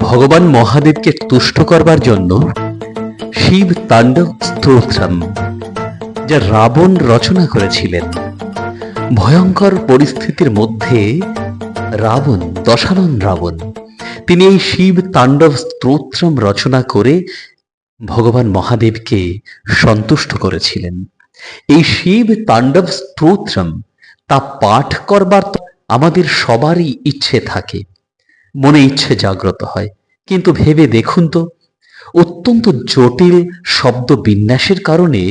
ভগবান মহাদেবকে তুষ্ট করবার জন্য শিব তাণ্ডব স্তোত্রম, যা রাবণ রচনা করেছিলেন। ভয়ঙ্কর পরিস্থিতির মধ্যে রাবণ, দশানন রাবণ, তিনি এই শিব তাণ্ডব স্তোত্রম রচনা করে ভগবান মহাদেবকে সন্তুষ্ট করেছিলেন। এই শিব তাণ্ডব স্তোত্রম তা পাঠ করবার তো আমাদের সবারই ইচ্ছে থাকে, মনে ইচ্ছে জাগ্রত হয়, কিন্তু ভেবে দেখুন তো, অত্যন্ত জটিল শব্দ বিন্যাসের কারণে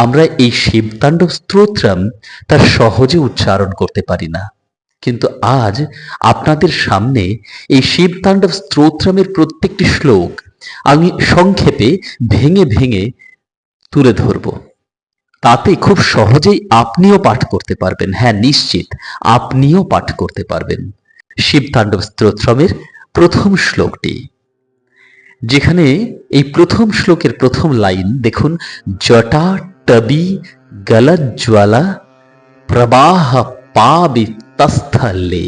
আমরা এই শিবতাণ্ডব স্তোত্রম তার সহজে উচ্চারণ করতে পারি না। কিন্তু আজ আপনাদের সামনে এই শিবতাণ্ডব স্তোত্রমের প্রত্যেকটি শ্লোক আমি সংক্ষেপে ভেঙে ভেঙে তুলে ধরব। তাতে খুব সহজেই আপনিও পাঠ করতে পারবেন। হ্যাঁ, নিশ্চিত আপনিও পাঠ করতে পারবেন। শিবতাণ্ডব স্তোত্রমের প্রথম শ্লোকটি, যেখানে এই প্রথম শ্লোকের প্রথম লাইন দেখুন, জটা টবি গলজ্জ্বলা প্রবাহ পাবিতস্থলে।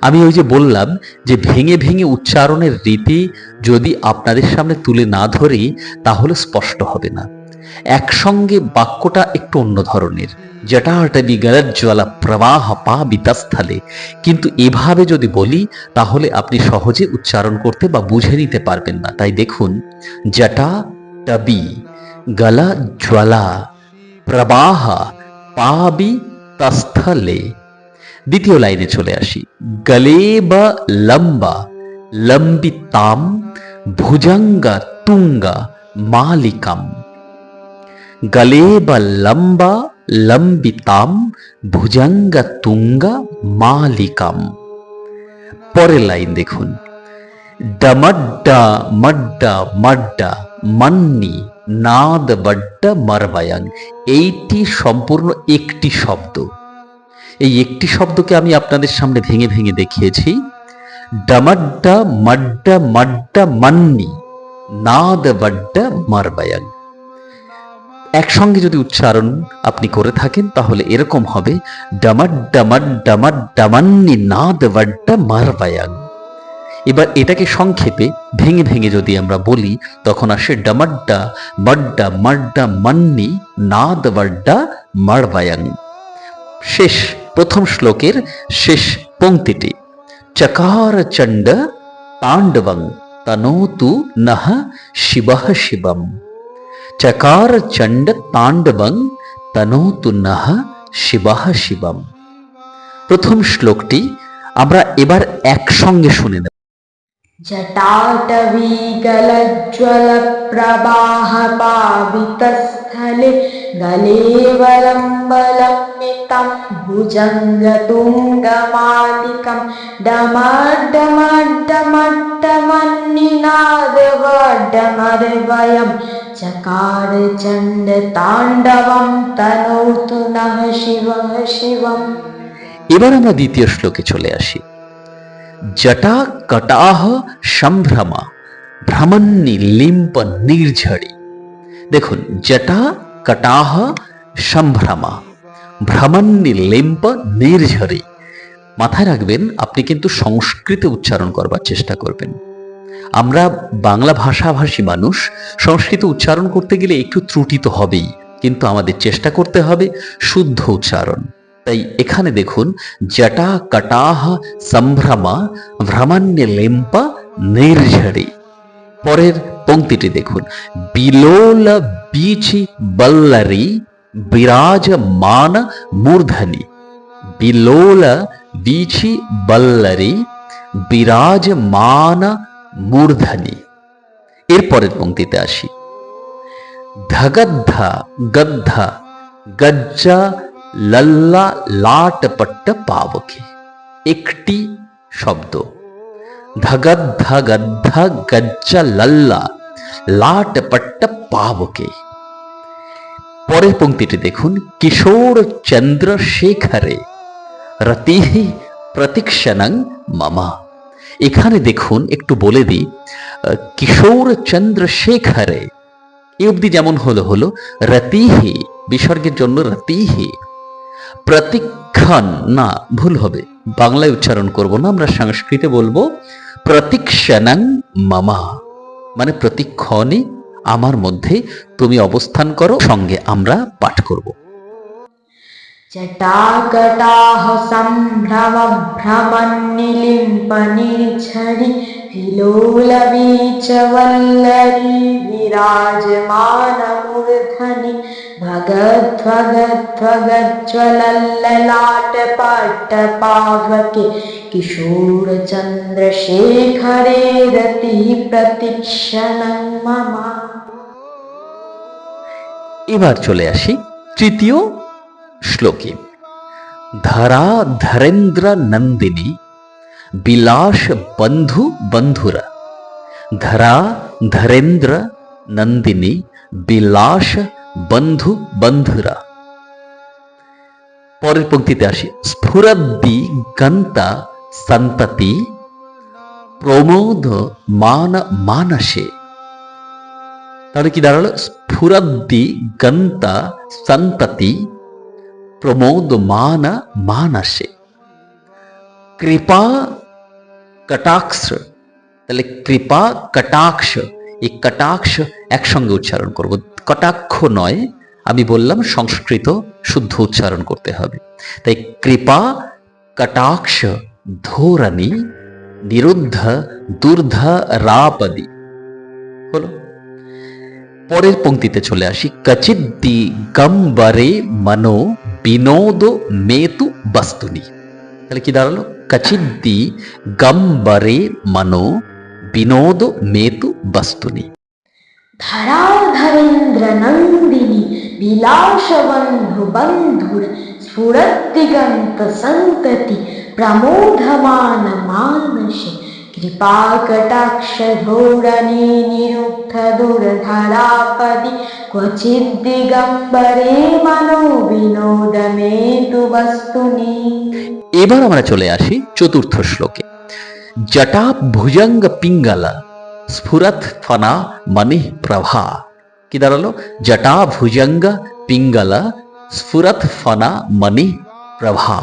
আমি ওই যে বললাম যে ভেঙে ভেঙে উচ্চারণের রীতি যদি আপনাদের সামনে তুলে না ধরি তাহলে স্পষ্ট হবে না। একসঙ্গে বাক্যটা একটু অন্য ধরনের, জটাটবি গলজ্জ্বলা প্রবাহ পাবিতস্থলে, কিন্তু এভাবে যদি বলি তাহলে আপনি সহজে উচ্চারণ করতে বা বুঝে নিতে পারবেন না। তাই দেখুন, জটা টবি গলজ্জ্বলা প্রবাহ পাবিতস্থলে। দ্বিতীয় লাইনে চলে আসি, গলে বা লম্বা লম্বিতাম ভুজঙ্গা তুঙ্গা মালিকাম। গলে বা লম্বা লম্বিতাম ভুজঙ্গা তুঙ্গা মালিকাম। পরের লাইন দেখুন, ডমড্ডা মড্ডা মড্ডা মন্নি নাদ বড্ডা মরবায়াং। এইটি সম্পূর্ণ একটি শব্দ। এই একটি শব্দকে আমি আপনাদের সামনে ভেঙে ভেঙে দেখিয়েছি। ডমড্ডা মড্ডা মড্ডা মন্নি নাদ বড্ডা মরবায়াং। একসঙ্গে যদি উচ্চারণ আপনি করে থাকেন তাহলে এরকম হবে, ডমড্ডা মড্ডা মড্ডা মন্নি নাদ বড্ডা মরবায়াং। এবার এটাকে সংক্ষেপে ভেঙে ভেঙে যদি আমরা বলি তখন আসে ডমড্ডা মড্ডা মড্ডা মন্নি নাদ বড্ডা মরবায়াং। শেষ প্রথম শ্লোকের শেষ পংক্তিটি, চকার চণ্ড তাণ্ডবং তনোতু নঃ শিবঃ শিবম। চকার চণ্ড তাণ্ডবং তনোতু নঃ শিবঃ শিবম। প্রথম শ্লোকটি আমরা এবার একসঙ্গে শুনে নেব। जटाटवी गलज्ज्वलप्रवाहपावितस्थले गलेवलम्बलम्बितं भुजङ्गतुङ्गमालिकं डमड्डमड्डमड्डमन्निनादवड्डमरवयं चकार चण्डताण्डवं तनोतु नः शिवः शिवम्। এবার আমরা দ্বিতীয় শ্লোকে চলে আসি, জটা কটাহ সম্ভ্রমা ভ্রমন্নি লিম্প নির্ঝরি। দেখুন, জটা কটাহ সম্ভ্রমা ভ্রমন্নি লিম্প নির্ঝরি। মাথায় রাখবেন, আপনি কিন্তু সংস্কৃতে উচ্চারণ করবার চেষ্টা করবেন। আমরা বাংলা ভাষাভাষী মানুষ, সংস্কৃত উচ্চারণ করতে গেলে একটু ত্রুটি তো হবেই, কিন্তু আমাদের চেষ্টা করতে হবে শুদ্ধ উচ্চারণ। তাই এখানে দেখুন, জটা কটাহ সম্ভ্রমা ভ্রমণ্য লিম্প নির্ঝরি। পরের পংক্তিটি দেখুন, বিলোল বীচি বল্লরি বিরাজমান মূর্ধনি। বিলোল বীচি বল্লরি বিরাজমান মূর্ধনি। এর পরের পংক্তিতে আসি, ধগদ্ধা গদ্ধা গজ্জা লল্লা লাটপট্ট পাবকে। একটি শব্দ, ধগদ্ধা গদ্ধা গজ্জা লল্লা লাটপট্ট পাবকে। পরের পংক্তিটি দেখুন, কিশোর চন্দ্রশেখরে রতিহি প্রতীক্ষণং মামা। এখানে দেখুন, একটু বলে দিই, কিশোর চন্দ্রশেখরে এ অবধি যেমন হলো রতিহি, বিসর্গের জন্য রতিহি, প্রতীক্ষণ না, ভুল হবে, বাংলায় উচ্চারণ করব না, আমরা সংস্কৃতে বলবো প্রতিক্ষণং মামা, মানে প্রতিক্ষণে আমার মধ্যে তুমি অবস্থান করো। সঙ্গে আমরা পাঠ করব। जटाकटाह सम्भ्रमभ्रमन्निलिम्पनिर्झरि विलोलवीचवल्लरी विराजमानमूर्धनि भगद्भगद्भगज्ज्वलल्ललाटपाटपावके किशोरचन्द्रशेखरे रतिः प्रतिक्षणं मम। এবার চলে আসি তৃতীয় শ্লোকে। ধরা ধরেন্দ্র নন্দিনী বিলাস বন্ধু বন্ধুরা, ধরা ধরেন্দ্র নন্দিনী বিলাস বন্ধু বন্ধুরা। পরের পঙ্ক্তিতে আসি। স্ফুরদ্দি গন্তা সন্ততি প্রমোদ মান মানসে। তাহলে কি দাঁড়ালো? স্ফুরদ্দি গন্তা সন্ততি প্রমোদ মান মানসে। কৃপা কটাক্ষ, তাহলে কৃপা কটাক্ষ, এই কটাক্ষ একসঙ্গে উচ্চারণ করব, কটাক্ষ নয়। আমি বললাম সংস্কৃত শুদ্ধ উচ্চারণ করতে হবে, তাই কৃপা কটাক্ষ ধোরণী নিরুদ্ধ দুর্ধ রাপদি হলো। পরের পঙ্ক্তিতে চলে আসি। কচিদ্দি গম্বরে মনো বিনোদ মেতু বস্তুনি। তাহলে কি দাঁড়ালো? কচিদ্দি গম্বরে মনো বিনোদ মেতু বস্তুনি। धराधरेन्द्र नन्दिनी विलासबन्धु बन्धुर स्फुरद्दिगन्त सन्तति प्रमोदमान मानसे कृपाकटाक्ष धोरणी निरुद्ध दुर्धरापदि क्वचिद्दिगम्बरे मनो विनोदमेतु वस्तुनि। এবার আমরা চলে আসি চতুর্থ শ্লোকে। জটা ভুজঙ্গ পিঙ্গলা স্ফুরত ফনা মনি প্রভা। কি দাঁড়ালো? জটা ভুজঙ্গ পিঙ্গলা স্ফুরত ফনা মনি প্রভা।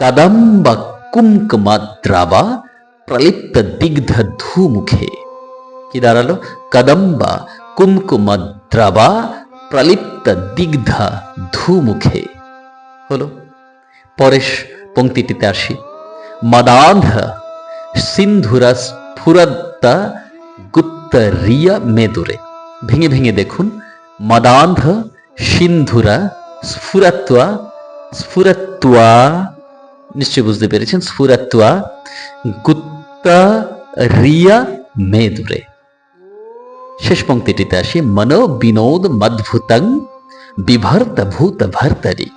কদম্ব কুঙ্কুমদ্রাবা প্রলিপ্ত দিগ্ধ ধূমুখে। কি দাঁড়ালো? কদম্ব কুঙ্কুমদ্রাবা প্রলিপ্ত দিগ্ধ ধূমুখে হলো। পরেশ পঙ্ক্তিটিতে আসি। মদান্ধ সিন্ধুরা স্ফুরত্ত গুত্তরিয়া মেদুরে। ভেঙে ভেঙে দেখুন। মদান্ধ সিন্ধুরা স্ফুরত্বা, স্ফুরত্বা নিশ্চয় বুঝতে পেরেছেন, স্ফুরত্বা গুত্তরিয়া মেদুরে। শেষ পঙ্ক্তিটিতে আসি। মনো বিনোদ মদ্ভুতং বিভর্ত ভূত ভর্তরি।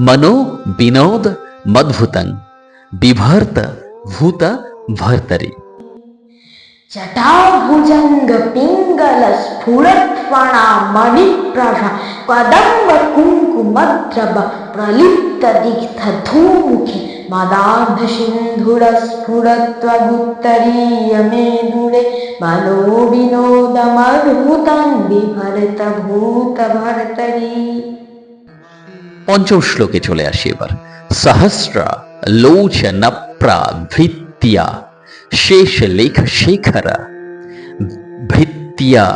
মনো বিনোদ মদ্ভুতং বিভর্ত ভূত ভর্তরি। जटाभुजंग पिंगल स्फुरत्फणा मणिप्रभा कदम्ब कुंकुमद्रव प्रलिप्त दिग्ध धूमुखी मदान्ध सिंधुर स्फुरत्वगुत्तरीय मेदुरे मनो विनोदमद्भुतं बिभर्त भूत भर्तरी। পঞ্চম শ্লোকে চলে আসি এবার। সহস্র লোচন প্রভৃত্য়া শেষ লেখ শেখর ভৃত্য়া।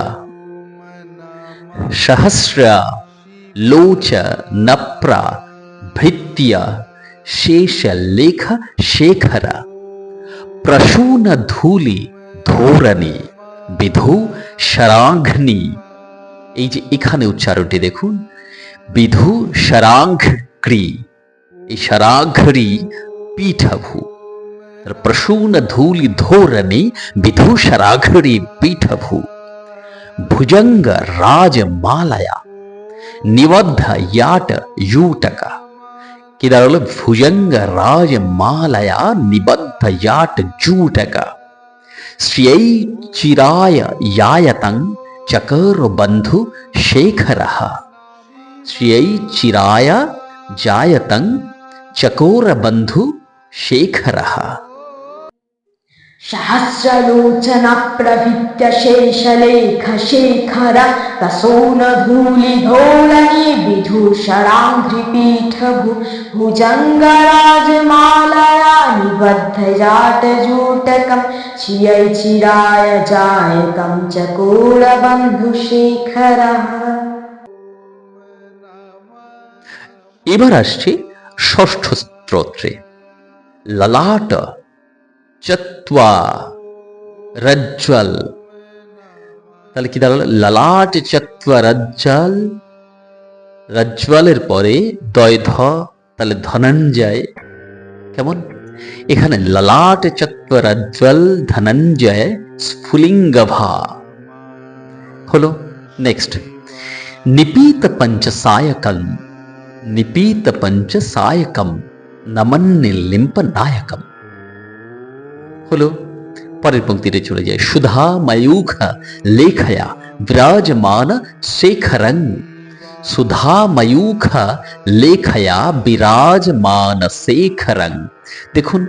সহস্র লোচন প্রভৃত্য়া শেষ লেখ শেখর প্রসূন ধূলি ধোরণী বিধু শরাঘ্নি। এই যে এখানে উচ্চারণটি দেখুন, বিধু শরাঘ্রি, এই শরাঘ্রি পীঠভূ। প্রসূন ধূলি ধোরণী বিধু শরাঘ্রি পীঠভূ। ভুজঙ্গ রাজমালয়া নিবদ্ধ ইয়াট यूटका। কি দাঁড়ালো? ভুজঙ্গ রাজমালয়া নিবদ্ধ ইয়াট জূটকা। শ্রিयै চিরায় यायतं चकर बंधु शेखरः। श्रियै चिराय जायतं चकोर बंधु शेखरः। सहस्रलोचन प्रभृत्य शेषलेखशेखर प्रसूनधूलिधोलनी विधूषणाङ्घ्रिपीठ भुजङ्गराजमालया निबद्धजाटजूटकं चिराय जायकं चकोरबन्धुशेखरः। এবার আসছে ষষ্ঠ স্তোত্রে। ললাট চত্বা রজ্জ্বল, তাহলে কি দাঁড়ালো? ললাট চত্বা রজ্জ্বল, রজ্জ্বলের পরে দয় ধ, তাহলে ধনঞ্জয়। কেমন? এখানে ললাট চত্বা রজ্জ্বল ধনঞ্জয় স্ফুলিঙ্গভা হলো। নেক্সট, নিপীত পঞ্চসায়কম, নিপীত পঞ্চসায়কম নমন্নিলিম্প নায়কম হলো। পরের পঙ্ক্তিতে চলে যায়। সুধা ময়ূখ লেখয়া বিরাজমান শেখরং, সুধা ময়ূখ লেখয়া বিরাজমান শেখরং। দেখুন,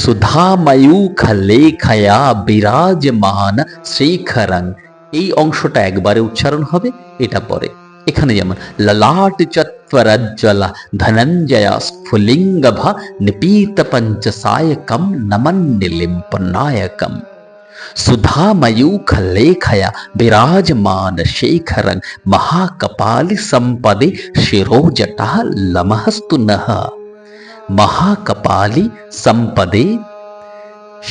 সুধা ময়ূখ লেখয়া বিরাজমান শেখরং, এই অংশটা একবারে উচ্চারণ হবে, এটা পরে। এখানে যেমন ললাট চত্বরজ্জ্বল ধনঞ্জয় স্ফুলিঙ্গভ নিপীত পঞ্চসায়কম নমন্নিলিম্প নায়কম, সুধামయూఖ লেখয়া বিরাজমান শেখরং মহাকপালি সম্পদে শিরোজটা লমহস্তু নঃ, মহাকপালি সম্পদে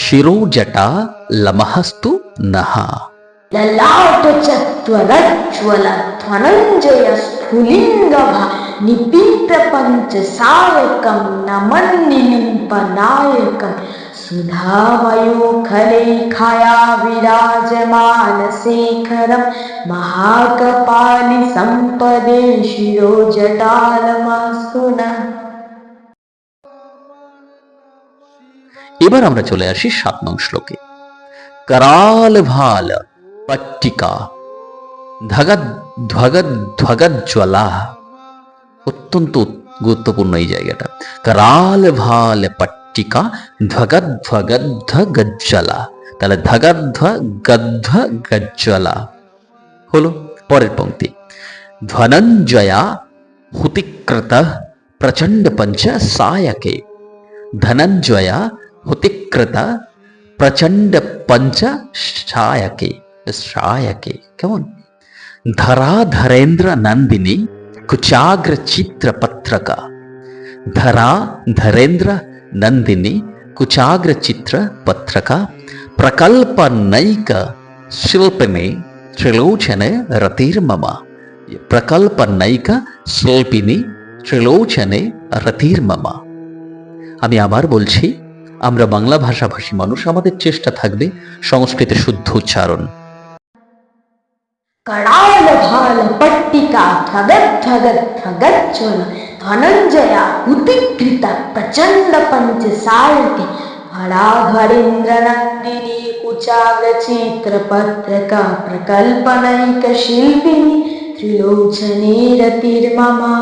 শিরোজটা লমহস্তু নঃ। ललाट चत्वरज्ज्वल धनञ्जय स्फुलिङ्गभ निपीत पञ्चसायकं नमन्निलिम्पनायकं, सुधामयूखलेखया विराजमानशेखरं महाकपालि सम्पदे शिरोजटालमस्तु नः। এবার আমরা চলে আসি 7 নং শ্লোকে। कराल भाल पट्टिका ধগদ ধ্বগদ ধ্বগজ্জ্বলা, অত্যন্ত গুরুত্বপূর্ণ এই জায়গাটা। कराल भाल पट्टिका ধ্বগদ ধ্বগদ্ধ গজ্জ্বলা, তাহলে ধ্বগদ্ধ গদ্ধ গজ্জ্বলা হলো। পরের পংক্তি, ধনঞ্জয়া হুতিকৃত প্রচণ্ড পঞ্চ সায়কে, ধনঞ্জয়া হুতিকৃত প্রচণ্ড পঞ্চ সায়কে, সায়কে কেমন? ধরা ধরেন্দ্র নন্দিনী কুচাগ্র চিত্র পত্রকা, ধরা ধরেন্দ্র নন্দিনী কুচাগ্র চিত্র পত্রকা প্রকল্প নৈক শিল্পিনী ত্রিলোচন রতির্মম, প্রকল্প নৈক শিল্পিনী ত্রিলোচনে রতির্মম। আমি আবার বলছি, আমরা বাংলা ভাষাভাষী মানুষ, আমাদের চেষ্টা থাকবে সংস্কৃতের শুদ্ধ উচ্চারণ। कराल भाल पट्टिका ध्वगद ध्वगद ध्वगज्ज्वल धनञ्जया हुतिकृत प्रचण्ड पंच सायके, धराधरेन्द्र नन्दिनी कुचाग्र चित्र पत्रका प्रकल्पनैक शिल्पिनी त्रिलोचने रतिर्ममा।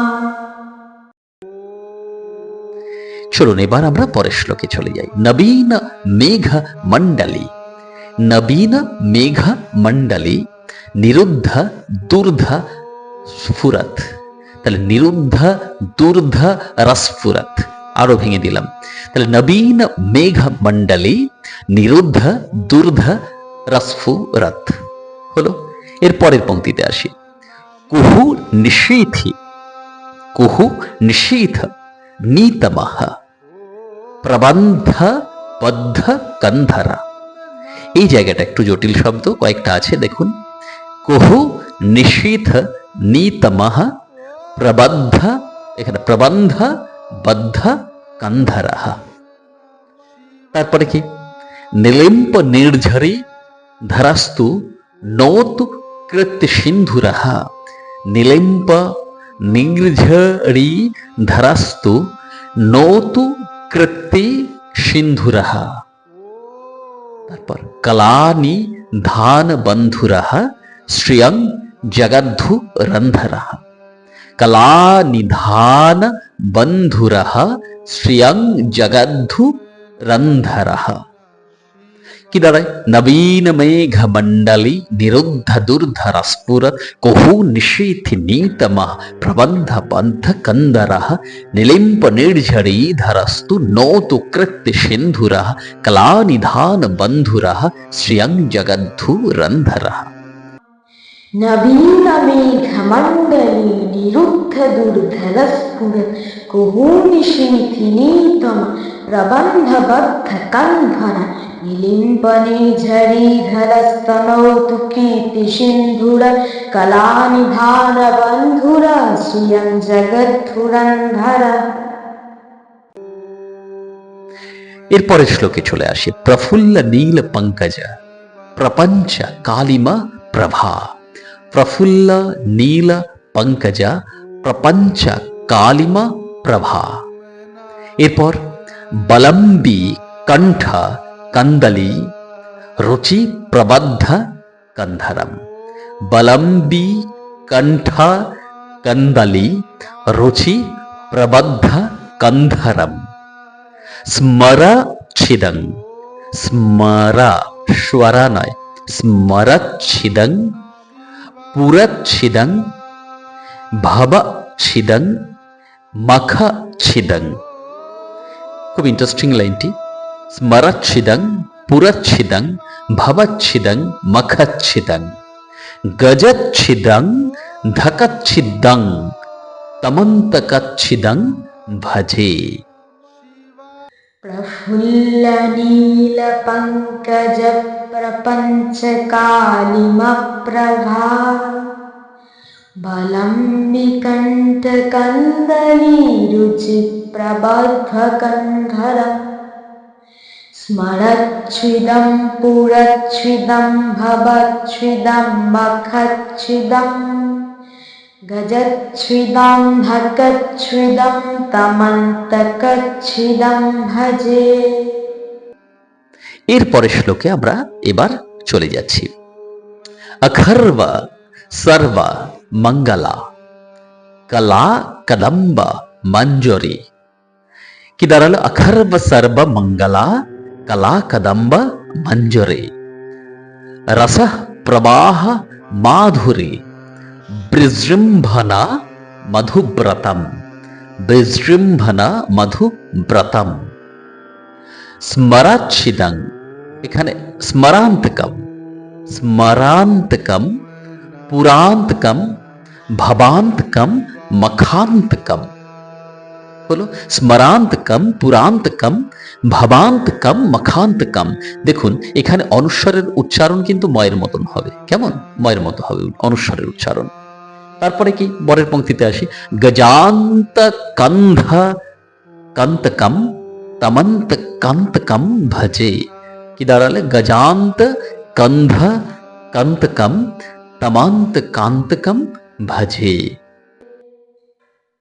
চলুন এবার আমরা পরের শ্লোকে চলে যাই। নবীন মেঘ মণ্ডলী, নবীন মেঘ মণ্ডলী নিরুদ্ধ দুর্ধ স্ফুরত, তাহলে নিরুদ্ধ দুর্ধ রস্ফুরত, আরো ভেঙে দিলাম। তাহলে নবীন মেঘ মণ্ডলী নিরুদ্ধ দুর্ধ রস্ফুরত হলো। এর পরের পংক্তিতে আসি। কুহু নিশীথি, কুহু নিশীথ নীতমহ প্রবন্ধ বদ্ধ কন্ধরা, এই জায়গাটা একটু জটিল শব্দ, কয়েকটা আছে দেখুন। কুহু নিশীথ নীতমহ প্রবদ্ধ, এখানে প্রবন্ধ বদ্ধ কন্ধরা। তারপরে কি? নিলিম্প নির্ঝরি ধরাস্তু নোতু কৃত সিন্ধুরঃ, নিলিম্প নির্ঝরি ধরাস্তু নোতু কৃত্তি সিন্ধুরঃ। তারপর কলানি ধান বন্ধুরঃ শ্রিয়ং জগদ্ধু রন্ধরঃ, কলানি ধান বন্ধুরঃ শ্রিয়ং জগদ্ধু রন্ধরঃ। কি দাঁড়ায়? নবীন মেঘ মণ্ডলী নিরুদ্ধ দুর্ধর স্ফুরত কহু নিশীথি নীতমঃ প্রবন্ধ পন্থ কন্দরঃ নিলিম্প নির্ঝরী ধরস্তু নৌতু কৃত্য সিন্ধুরঃ কলানিধান বন্ধুরঃ শ্রিয়ং জগদ্ধুরন্ধরঃ। नवीन मेघमण्डली निरुद्ध दुर्धरस्फुरत् कुहूनिशीथिनीतम प्रबन्धबद्ध कन्धर निलिम्पनिर्झरीधरस्तनौतु कीर्तिसिन्धुर कलानिधानबन्धुर श्रियं जगद्धुरन्धर। এরপরের শ্লোকে চলে আসি। প্রফুল্ল নীল পঙ্কজ প্রপঞ্চ কালিমা প্রভা। প্রফুল্ল নীল পঙ্কজ প্রপঞ্চ কালিমা প্রভা। এরপর বলম্বী কণ্ঠ কন্দলী রুচি প্রবদ্ধ কন্ধরম। বলম্বী কণ্ঠ কন্দলী রুচি প্রবদ্ধ কন্ধরম। স্মরচ্ছিদং, স্মরা স্বরা নয়, স্মরচ্ছিদং পুরচ্ছিদং ভবচ্ছিদং মখচ্ছিদং। খুব ইন্টারেস্টিং লাইনটি। স্মরচ্ছিদং পুরচ্ছিদং ভবচ্ছিদং মখচ্ছিদং গজচ্ছিদং ধকচ্ছিদং তমন্তকচ্ছিদং ভজে। प्रफुल्ल नील पंकज प्रपंच कालिमप्रभा बलम्बिकण्ठ कन्दली रुचि प्रबद्ध कन्धर स्मरच्छिदं पुरच्छिदं भवच्छिदं मखच्छिदं गजच्छिदं धकच्छिदं तमन्तकच्छिदं भजे। এরপরের শ্লোকে আমরা এবার চলে যাচ্ছি। অখর্ব সর্ব মঙ্গলা কলা কদম্ব মঞ্জরি। কি দাঁড়ালো? অখর্ব সর্ব মঙ্গলা কলা কদম্ব মঞ্জরি রস প্রবাহ মাধুরী বৃজৃম্ভনা মধুব্রতম। বৃজৃম্ভনা মধুব্রতম। স্মরাচ্ছিদং, এখানে স্মরান্তকম, স্মরান্তকম পুরান্তকম ভবান্তকম মখান্তকম। হলো স্মরান্তকম পুরান্তকম ভবান্তকম মখান্তকম। দেখুন এখানে অনুস্বরের উচ্চারণ কিন্তু ময়ের মতন হবে। কেমন? ময়ের মতো হবে অনুস্বরের উচ্চারণ। তারপরে কি? বরের পংক্তিতে আসি। গজান্ত কন্ধ কান্তকম তমন্ত কান্তকম ভজে। কি দাঁড়ালে? গজান্ত কন্ধ কান্তকম তমান্ত কান্তকম ভজে।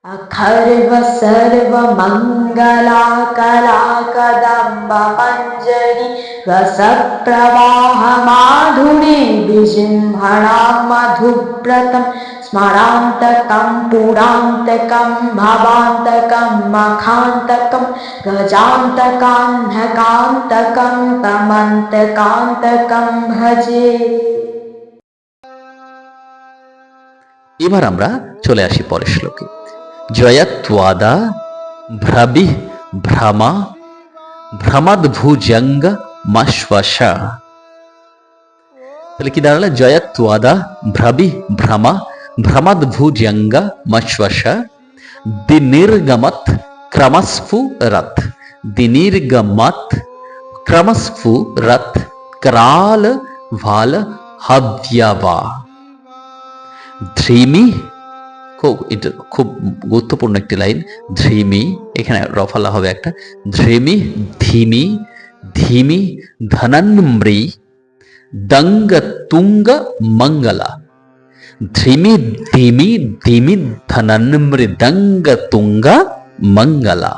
अखर्व सर्व मंगला कला कदम्ब मंजरी रस प्रवाह माधुरी विजृंभणा मधुव्रतम स्मरान्तकं पुरान्तकं भवान्तकं मखान्तकं गजान्तकान्धकान्तकं तमन्तकान्तकं भजे। এবার আমরা চলে আসি পরের শ্লোকে। জয়ত্বাদা ভ্রবি ভ্রমা ভ্রমদ্ভুজঙ্গ মশ্বশ। তাহলে কি দাঁড়ালো? জয়ত্বাদা ভ্রবি ভ্রমা ভ্রমদ্ভুজঙ্গ মশ্বশ দিনির্গমত ক্রমস্ফুরত। দিনির্গমত ক্রমস্ফুরত ক্রাল ভাল হব্যবা। ধ্রিমি, খুব গুরুত্বপূর্ণ একটি লাইন। ধ্রিমি, এখানে রফালা হবে একটা। ধ্রিমি ধিমি ধিমি ধনন্মৃ দঙ্গ তুঙ্গ মঙ্গলা। ধ্রিমি ধিমি ধিমি ধনন্মৃ দঙ্গ তুঙ্গ মঙ্গলা।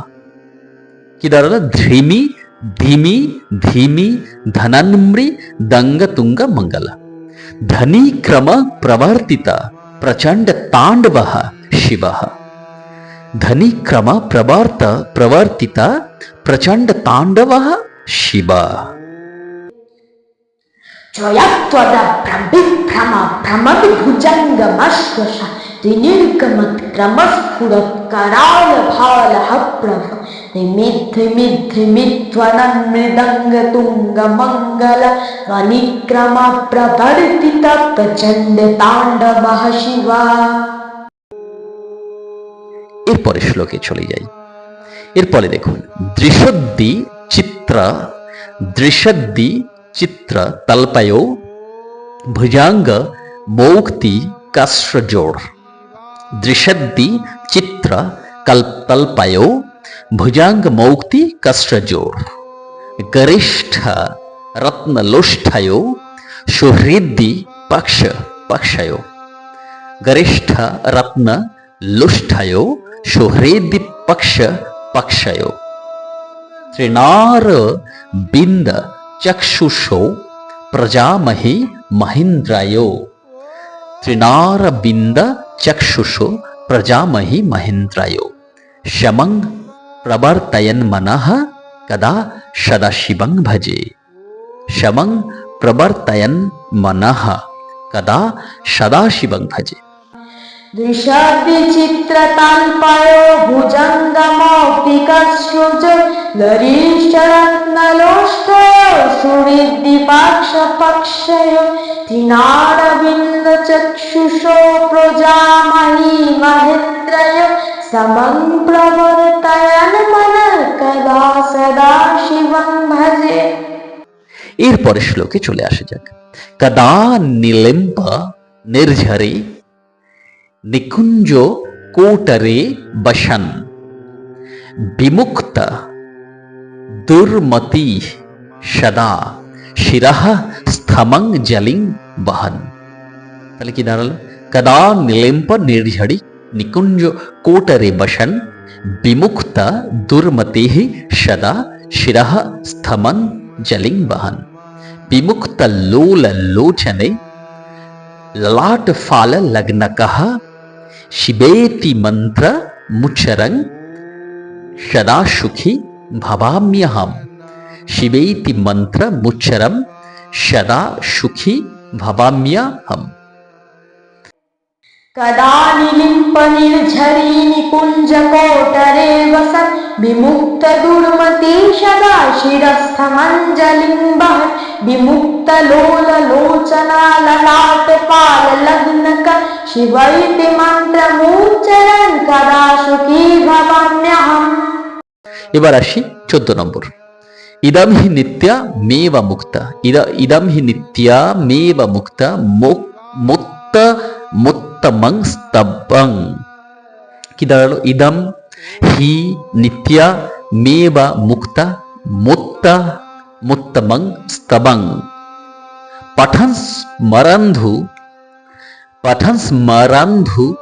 কি দাঁড়ালো? ধ্রিমি ধিমি ধিমি ধনন্মৃ দঙ্গ তুঙ্গ মঙ্গলা। ধনী ক্রম প্রবর্তিতা प्रचंड तांडव शिव। धनी क्रम प्रवर्तिता प्रचंड तांडव शिव। स्वयत्वदभ्रमविभ्रमविभुजङ्गमश्वश त्रिनिर्गमक्रमस्फुरत्करालभालहप्रभ धिमिद्धिमिद्धिमिध्वनन्मृदङ्गतुङ्गमङ्गल ध्वनिक्रमप्रवर्तितप्रचण्डताण्डवः शिवा। এরপরে শ্লোকে চলে যাই। এরপরে দেখুন, দৃশদ্দি চিত্র তল্পয়ো ভুজাঙ্গ মৌক্তি কস্রজোড়। দৃশদ্দি চিত্র তল্পয়ো ভুজাঙ্গ মৌক্তি কস্রজোড়। गरिष्ठ रत्नलोष्ठयो सुहृदि पक्षयो। गरिष्ठ रत्न लुष्ठयो सुहृदि पक्षयो। त्रिनार बिंद चक्षुषो प्रजामहि महेन्द्रयो। त्रिनार बिंद चक्षुषो प्रजामहि महेन्द्रयो। शमं प्रवर्तयन् मनः कदा सदाशिवं भजे। शमं प्रवर्तयन् मनः कदा सदाशिवं भजे। दृशद्विचित्रतल्पयो भुजङ्गमौक्तिकश्रुजो गरिष्ठरत्नलोष्ठयो सुहृद्विपक्षयो। त्रिनारविन्दचक्षुषो प्रजामहि महेन्द्रयो। समं प्रवर्तयन् मनः कदा सदाशिवं भजे। এরপরে শ্লোকে চলে আসা যাক। কদা নিলিম্ব নির্ঝরে নিকুঞ্জ কোটরে বসন বিমুক্ত দুর্মতি সদা শিরঃ স্থমং জলিং বহন। তাহলে কি দাঁড়ালো? কদা নিলিম্ব নির্ঝরি নিকুঞ্জ কোটরে বসন বিমুক্ত দুর্মতি সদা শিরঃ স্থমং जलिं बहन। विमुक्त लोल लोचने ललाट फाल लग्नकः शिवेति मंत्र मुच्चरं सदा सुखी भवाम्यहम्। शिवेति मंत्र मुच्चरं सदा सुखी भवाम्यहम्। कदा निलिम्पनिर्झरी निकुञ्जकोटरे वसन् विमुक्त दुर्मति सदा शिरस्थमञ्जलिं वहन्। विमुक्त लोललोचना ललाटपाललग्नक शिवैति मन्त्रमुच्चरन् कदा सुखी भवाम्यहम्। এবার আসি 14 নম্বর। ইদম হি নিত্যা মেব মুক্তা। ইদম হি নিত্যা মেব মুক্তা মুক্ত মুত্তমং স্তবং। কি দাঁড়ালো? ইদম হি নিত্যা মেবা মুক্তা মুত্তমং স্তবং। পঠন স্মরন্ধু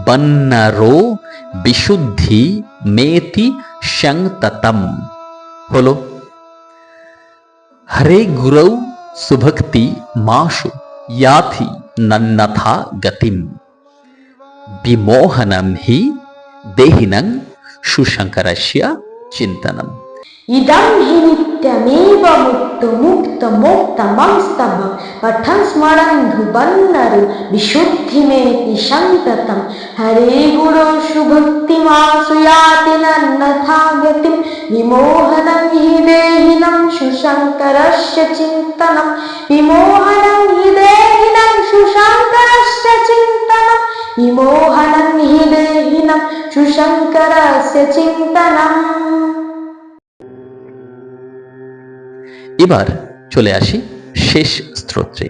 বন্নরো বিশুদ্ধি মেতি সংততম। হলো হরে গুরৌ সুভক্তি মাশু याथि नन्नथा गतिम विमोहनम हि देहिनं सुशंकरस्य चिंतनम। इदं हि नित्यमेव मुक्तमोक्तमं स्तबं पठन् स्मरन्धु बन्नरो विशुद्धिमेति सन्ततं। हरे गुरो सुभक्तिमासु याति नन्नथा गतिं विमोहनं हि देहिनं सुशंकरस्य चिन्तनं। विमोहनं हि देहिनं सुशंकरस्य चिन्तनं। विमोहनं हि देहिनं सुशंकरस्य चिन्तनम्। এবার চলে আসি শেষ স্তোত্রে।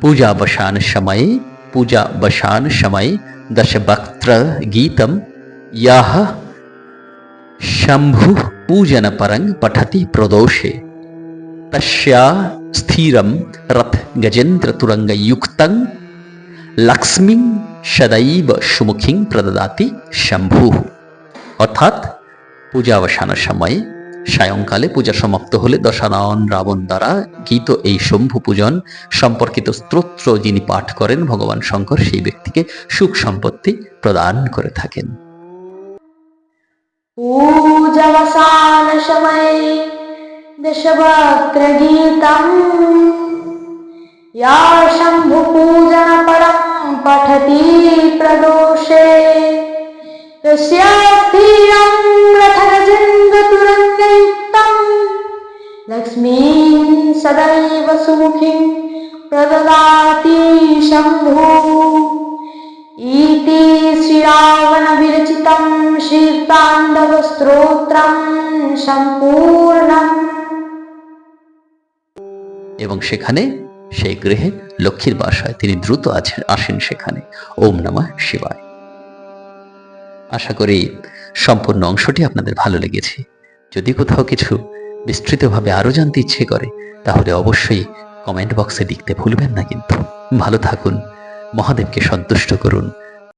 पूजावसान समये दशवक्त्र गीतम यः शंभु पूजन परं पठति प्रदोषे तस्या स्थिरं रथ गजेन्द्र तुरंग युक्तं लक्ष्मीं सदैव सुमुखीं प्रददाति शंभु। অর্থাৎ পূজাবসানের সময়ে সায়ংকালে পূজা সমাপ্ত হলে দশানন রাবণ দ্বারা গীত এই শম্ভু পূজন সম্পর্কিত স্তোত্র যিনি পাঠ করেন ভগবান শঙ্কর সেই ব্যক্তিকে সুখ সম্পত্তি প্রদান করে থাকেন। पूजावसान समये दशवक्त्रगीतम् या शम्भुपूजनपरं पठति प्रदोषे तस्यास्तीरं रथगजेन्द्रतुरङ्गयुक्तम् लक्ष्मीं सदैव सुमुखीं प्रददाति शम्भुः इति श्रीरावणविरचितं श्रीताण्डवस्तोत्रं সম্পূর্ণম। এবং সেখানে সেই গৃহে লক্ষ্মীর বাস হয়, তিনি দ্রুত আসেন সেখানে। ওম নমঃ শিবায়। আশা করি সম্পূর্ণ অংশটি আপনাদের ভালো লেগেছে। যদি কোথাও কিছু বিস্তৃতভাবে আরো জানতে ইচ্ছে করে তাহলে অবশ্যই কমেন্ট বক্সে লিখতে ভুলবেন না। কিন্তু ভালো থাকুন, মহাদেবকে সন্তুষ্ট করুন।